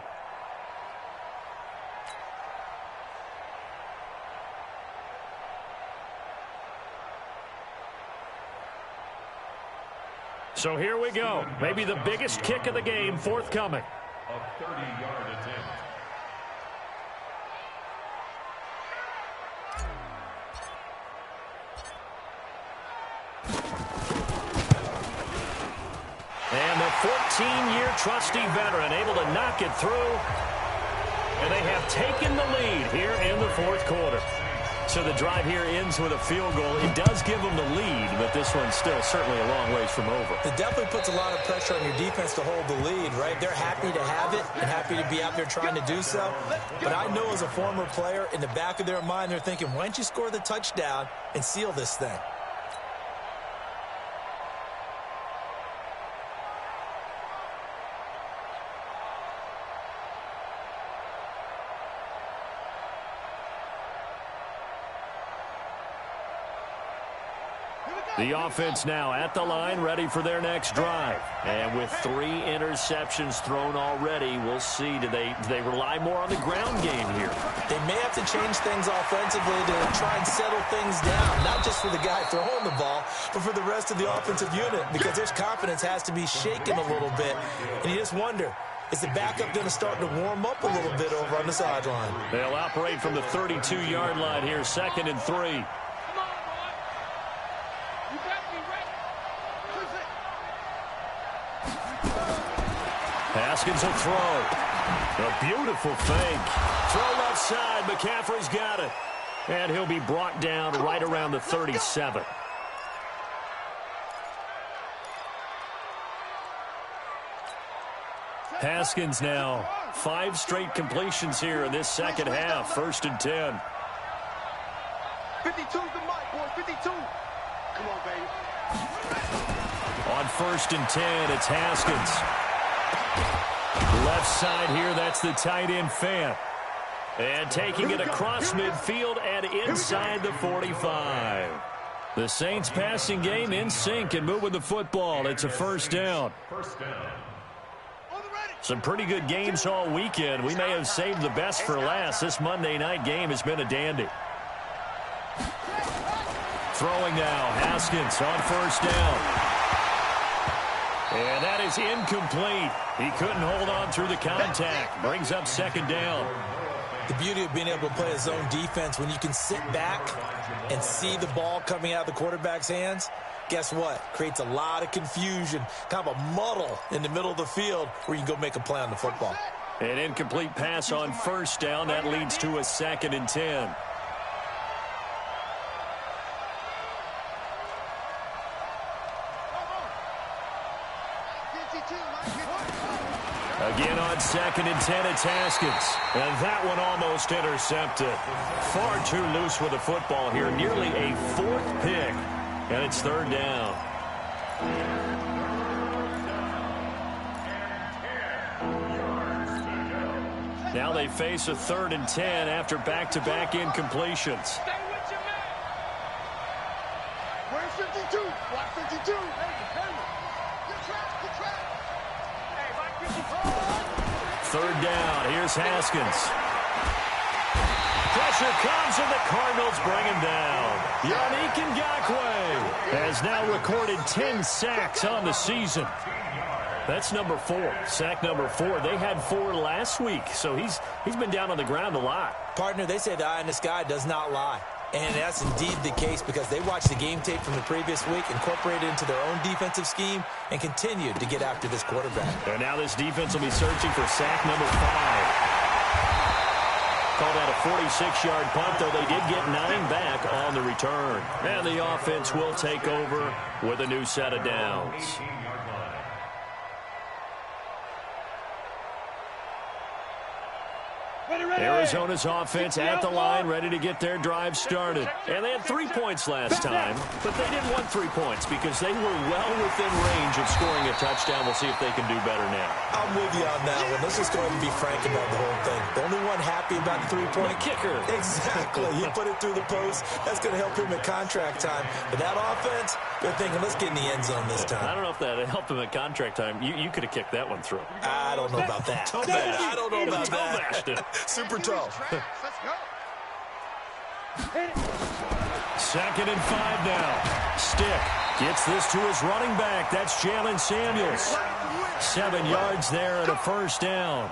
So here we go. Maybe the biggest kick of the game forthcoming. A 30-yard attempt. And the 14-year trusty veteran able to knock it through. And they have taken the lead here in the 4th quarter. So the drive here ends with a field goal. It does give them the lead, but this one's still certainly a long ways from over. It definitely puts a lot of pressure on your defense to hold the lead, right? They're happy to have it and happy to be out there trying to do so. But I know as a former player, in the back of their mind, they're thinking, why don't you score the touchdown and seal this thing? The offense now at the line, ready for their next drive. And with 3 interceptions thrown already, we'll see. Do they rely more on the ground game here? They may have to change things offensively to try and settle things down, not just for the guy throwing the ball, but for the rest of the offensive unit, because their confidence has to be shaken a little bit. And you just wonder, is the backup going to start to warm up a little bit over on the sideline? They'll operate from the 32-yard line here, 2nd and 3. Haskins will throw. A beautiful fake. Throw left side. McCaffrey's got it. And he'll be brought down right around the 37. Haskins now 5 straight completions here in this second half. 1st and 10. 52's the mic, boy. 52. Come on, baby. On 1st and 10, it's Haskins. Left side here, that's the tight end Fant. And taking it across midfield and inside the 45. The Saints passing game in sync and moving the football. It's a first down. Some pretty good games all weekend. We may have saved the best for last. This Monday night game has been a dandy. Throwing now, Haskins on first down. And that is incomplete. He couldn't hold on through the contact. Brings up second down. The beauty of being able to play a zone defense, when you can sit back and see the ball coming out of the quarterback's hands, guess what? Creates a lot of confusion, kind of a muddle in the middle of the field where you can go make a play on the football. An incomplete pass on first down. That leads to a 2nd and 10. Again on 2nd and 10, it's Haskins. And that one almost intercepted. Far too loose with the football here. Nearly a 4th pick. And it's 3rd down. Now they face a 3rd and 10 after back-to-back incompletions. Where's 52? Watch 52. Good track. Hey, Mike 54. 3rd down. Here's Haskins. Pressure comes, and the Cardinals bring him down. Yannick Ngakoue has now recorded 10 sacks on the season. That's number 4. Sack number 4. They had 4 last week, so he's been down on the ground a lot. Partner, they say the eye in the sky does not lie. And that's indeed the case because they watched the game tape from the previous week, incorporated it into their own defensive scheme, and continued to get after this quarterback. And now this defense will be searching for sack number 5. Called out a 46-yard punt, though they did get 9 back on the return. And the offense will take over with a new set of downs. Arizona's offense at the line, ready to get their drive started. And they had 3 points last time, but they didn't want 3 points because they were well within range of scoring a touchdown. We'll see if they can do better now. I'm with you on that one. Let's just go ahead and be frank about the whole thing. The only one happy about the 3-point kicker. Exactly. He put it through the post. That's going to help him at contract time. But that offense, they're thinking, let's get in the end zone this time. I don't know if that helped him at contract time. You could have kicked that one through. I don't know about that. I don't know about that. Super toe. Let's go. 2nd and 5 now. Stick gets this to his running back. That's Jalen Samuels. 7 yards there and a first down.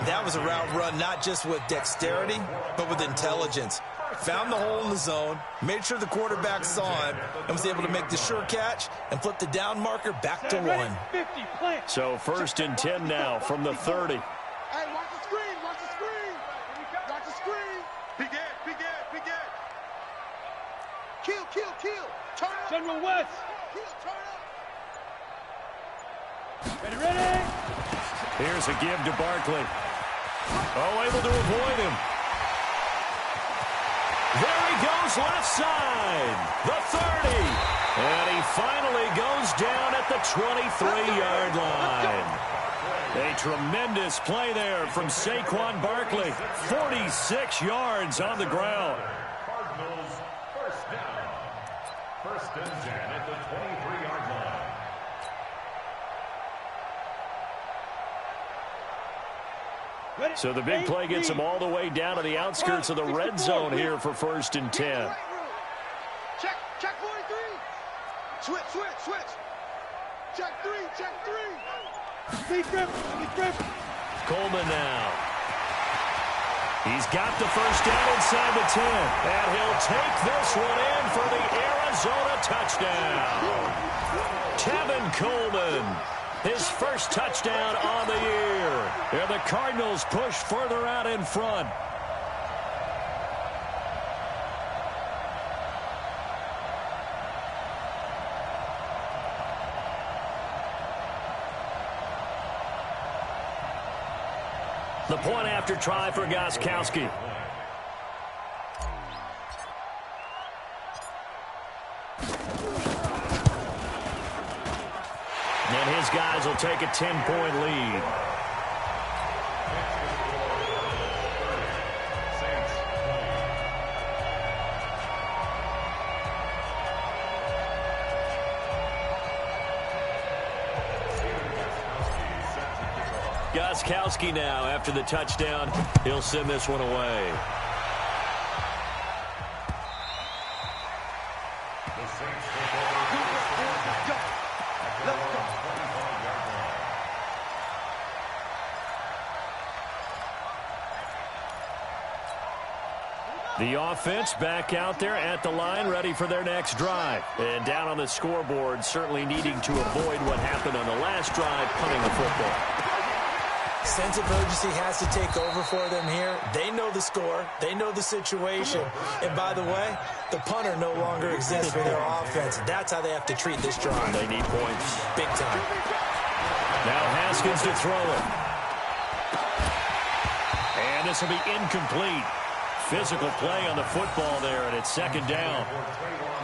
That was a route run not just with dexterity, but with intelligence. Found the hole in the zone, made sure the quarterback saw him, and was able to make the sure catch and flip the down marker back to 1. So 1st and 10 now from the 30. Hey, watch the screen. Watch the screen. Watch the screen. Big Ed. Kill. Turn up. General West. Kill, turn up. Ready. Here's a give to Barkley. Oh, able to avoid him. There he goes, left side. The 30. And he finally goes down at the 23-yard line. A tremendous play there from Saquon Barkley. 46 yards on the ground. Cardinals first down. 1st and 10 at the 23-yard line. So the big play gets him all the way down to the outskirts of the red zone here for 1st and 10. Check 43. Switch. Check 3. Speed grip. Coleman now. He's got the first down inside the 10. And he'll take this one in for the Arizona touchdown. Tevin Coleman, his first touchdown on the year. And the Cardinals push further out in front. The point after try for Gostkowski. And his guys will take a 10-point lead. Gostkowski now after the touchdown. He'll send this one away. The offense back out there at the line, ready for their next drive. And down on the scoreboard, certainly needing to avoid what happened on the last drive, punting the football. Sense of urgency has to take over for them here. They know the score. They know the situation. And by the way, the punter no longer exists for their offense. That's how they have to treat this drive. They need points. Big time. Now Haskins to throw it. And this will be incomplete. Physical play on the football there, and it's second down.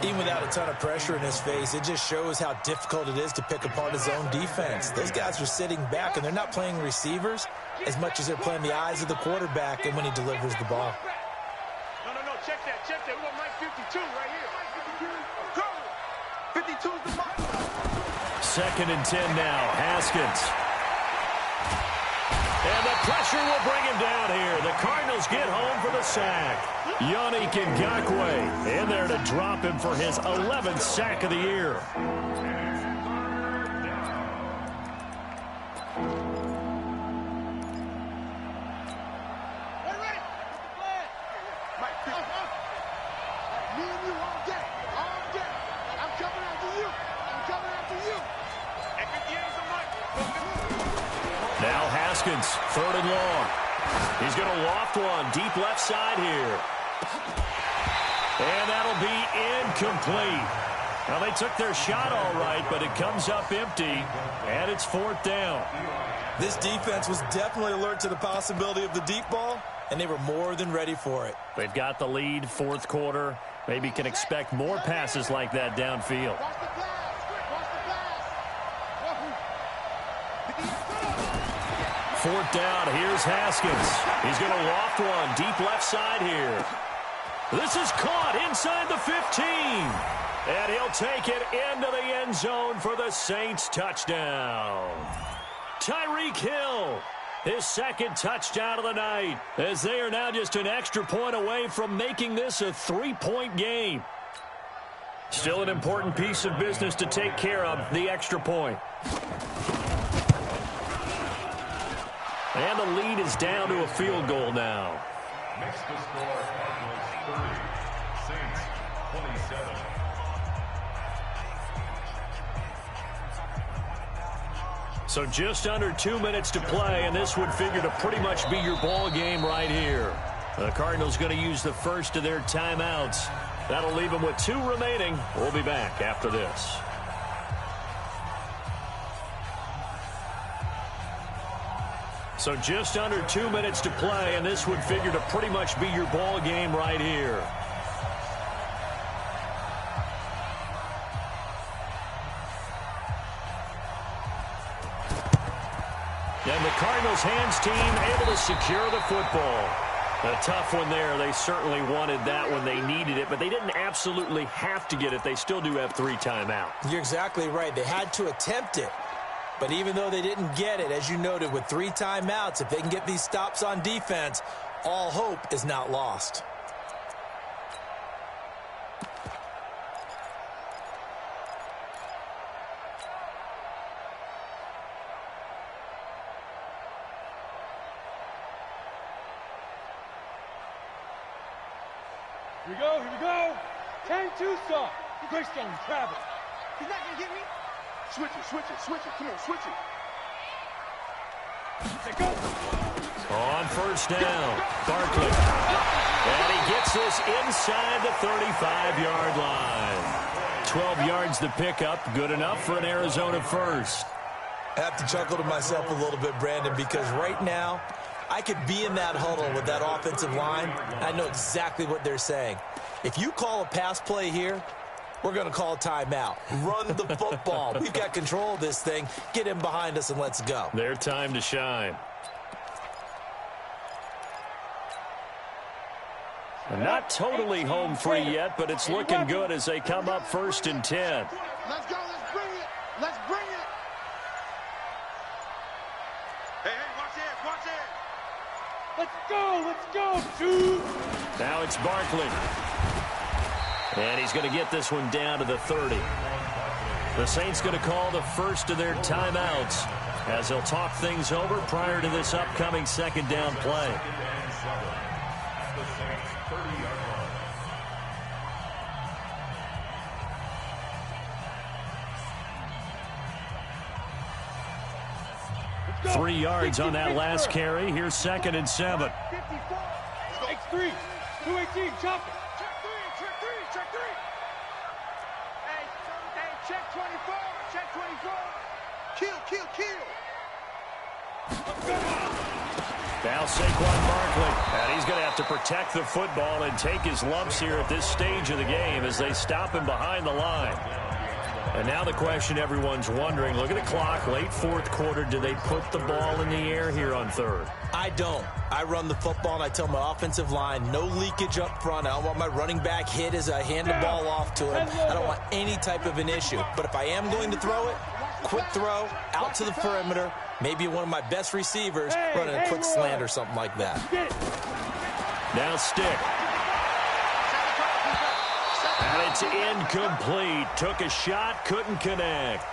Even without a ton of pressure in his face, it just shows how difficult it is to pick apart his own defense. Those guys are sitting back, and they're not playing receivers as much as they're playing the eyes of the quarterback and when he delivers the ball. No, check that. We want Mike 52 right here. Go! 52 is the mark. 2nd and 10 now. Haskins. And the pressure will bring him down here. The Cardinals get home for the sack. Yannick Ngakoue in there to drop him for his 11th sack of the year. Now Haskins, 3rd and long. He's going to loft one deep left side here. And that'll be incomplete. Now, they took their shot all right, but it comes up empty, and it's 4th down. This defense was definitely alert to the possibility of the deep ball, and they were more than ready for it. They've got the lead, 4th quarter. Maybe can expect more passes like that downfield. 4th down, here's Haskins. He's going to loft one deep left side here. This is caught inside the 15. And he'll take it into the end zone for the Saints touchdown. Tyreek Hill, his 2nd touchdown of the night, as they are now just an extra point away from making this a 3-point game. Still an important piece of business to take care of, the extra point. And the lead is down to a field goal now. Makes the score Cardinals 30, Saints 27. So just under 2 minutes to play, and this would figure to pretty much be your ball game right here. The Cardinals going to use the first of their timeouts. That'll leave them with 2 remaining. We'll be back after this. So just under 2 minutes to play, and this would figure to pretty much be your ball game right here. And the Cardinals hands team able to secure the football. A tough one there. They certainly wanted that when they needed it, but they didn't absolutely have to get it. They still do have 3 timeouts. You're exactly right. They had to attempt it. But even though they didn't get it, as you noted, with 3 timeouts, if they can get these stops on defense, all hope is not lost. Here we go. 10-2 stop. Greystone, Travis. He's not going to get me. Switch it. Come on, switch it. Hey, go. On 1st down, Barkley. And he gets this inside the 35-yard line. 12 yards to pick up. Good enough for an Arizona first. I have to chuckle to myself a little bit, Brandon, because right now, I could be in that huddle with that offensive line. I know exactly what they're saying. If you call a pass play here, we're going to call timeout. Run the football. We've got control of this thing. Get him behind us and let's go. Their time to shine. Not totally home free yet, but it's looking good as they come up 1st and 10. Let's go. Let's bring it. Hey, watch this, watch this. Let's go, shoot. Now it's Barkley. And he's going to get this one down to the 30. The Saints going to call the first of their timeouts as they'll talk things over prior to this upcoming second down play. The Saints 30-yard line. 3 yards on that last carry. Here's 2nd and 7. X3, 218, chop it. Check three. Hey, check 24. Check 24. Kill. Now Saquon Barkley. And he's going to have to protect the football and take his lumps here at this stage of the game as they stop him behind the line. And now the question everyone's wondering, look at the clock, late fourth quarter, do they put the ball in the air here on third? I don't. I run the football, and I tell my offensive line, no leakage up front. I don't want my running back hit as I hand the ball off to him. I don't want any type of an issue. But if I am going to throw it, quick throw, out to the perimeter, maybe one of my best receivers running a quick slant or something like that. Now stick. And it's incomplete. Took a shot, couldn't connect.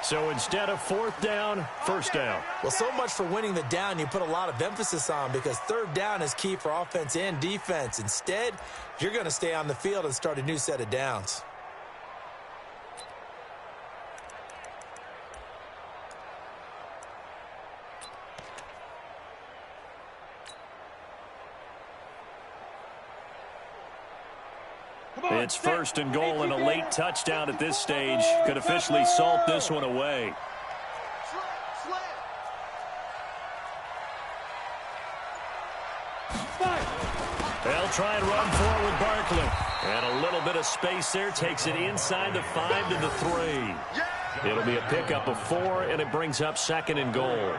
So instead of fourth down, first down. Well, so much for winning the down you put a lot of emphasis on because third down is key for offense and defense. Instead, you're going to stay on the field and start a new set of downs. It's first and goal and a late touchdown at this stage. Could officially salt this one away. They'll try and run forward with Barkley. And a little bit of space there. Takes it inside the 5 to the 3. It'll be a pickup of 4, and it brings up 2nd and goal.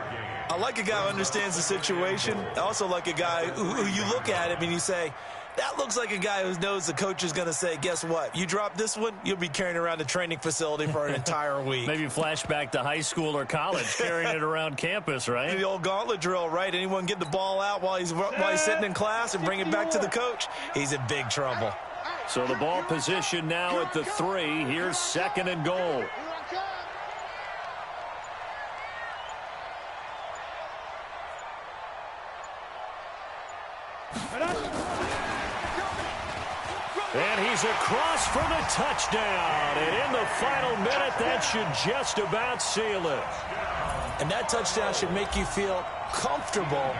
I like a guy who understands the situation. I also like a guy who you look at him and you say, that looks like a guy who knows the coach is going to say, guess what? You drop this one, you'll be carrying around the training facility for an entire week. Maybe flashback to high school or college, carrying it around campus, right? The old gauntlet drill, right? Anyone get the ball out while he's sitting in class and bring it back to the coach? He's in big trouble. So the ball position now at the 3. Here's 2nd and goal. And he's across for the touchdown. And in the final minute, that should just about seal it. And that touchdown should make you feel comfortable.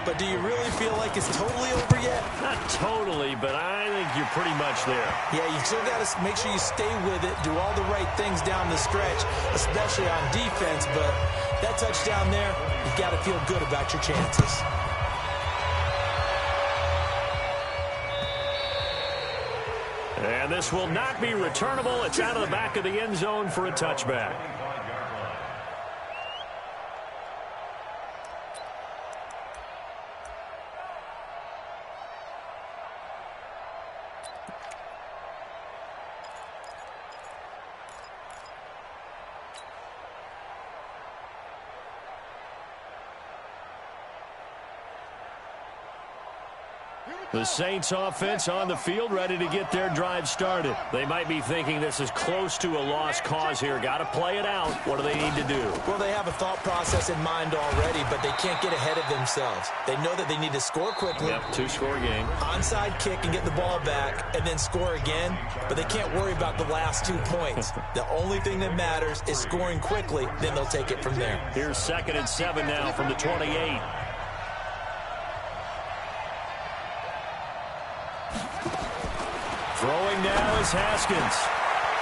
But do you really feel like it's totally over yet? Not totally, but I think you're pretty much there. Yeah, you still got to make sure you stay with it, do all the right things down the stretch, especially on defense. But that touchdown there, you got to feel good about your chances. And this will not be returnable. It's out of the back of the end zone for a touchback. The Saints offense on the field, ready to get their drive started. They might be thinking this is close to a lost cause here. Got to play it out. What do they need to do? Well, they have a thought process in mind already, but they can't get ahead of themselves. They know that they need to score quickly. Yep, 2-score game. Onside kick and get the ball back and then score again, but they can't worry about the last 2 points. The only thing that matters is scoring quickly, then they'll take it from there. Here's 2nd and 7 now from the 28. Throwing now is Haskins.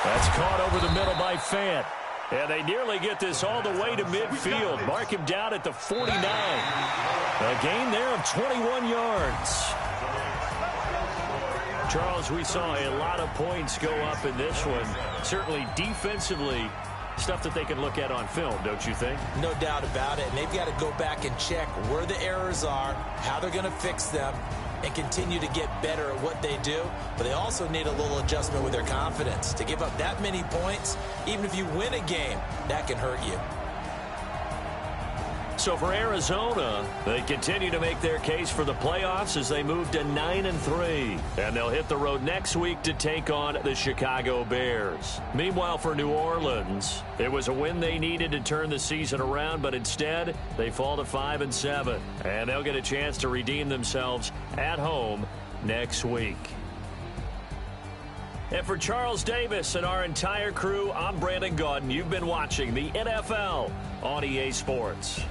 That's caught over the middle by Fant. And they nearly get this all the way to midfield. Mark him down at the 49. A gain there of 21 yards. Charles, we saw a lot of points go up in this one. Certainly defensively, stuff that they can look at on film, don't you think? No doubt about it. And they've got to go back and check where the errors are, how they're going to fix them, and continue to get better at what they do. But they also need a little adjustment with their confidence. To give up that many points, even if you win a game, that can hurt you. So for Arizona, they continue to make their case for the playoffs as they move to 9-3. And they'll hit the road next week to take on the Chicago Bears. Meanwhile, for New Orleans, it was a win they needed to turn the season around, but instead they fall to 5-7. And they'll get a chance to redeem themselves at home next week. And for Charles Davis and our entire crew, I'm Brandon Gaudin. You've been watching the NFL on EA Sports.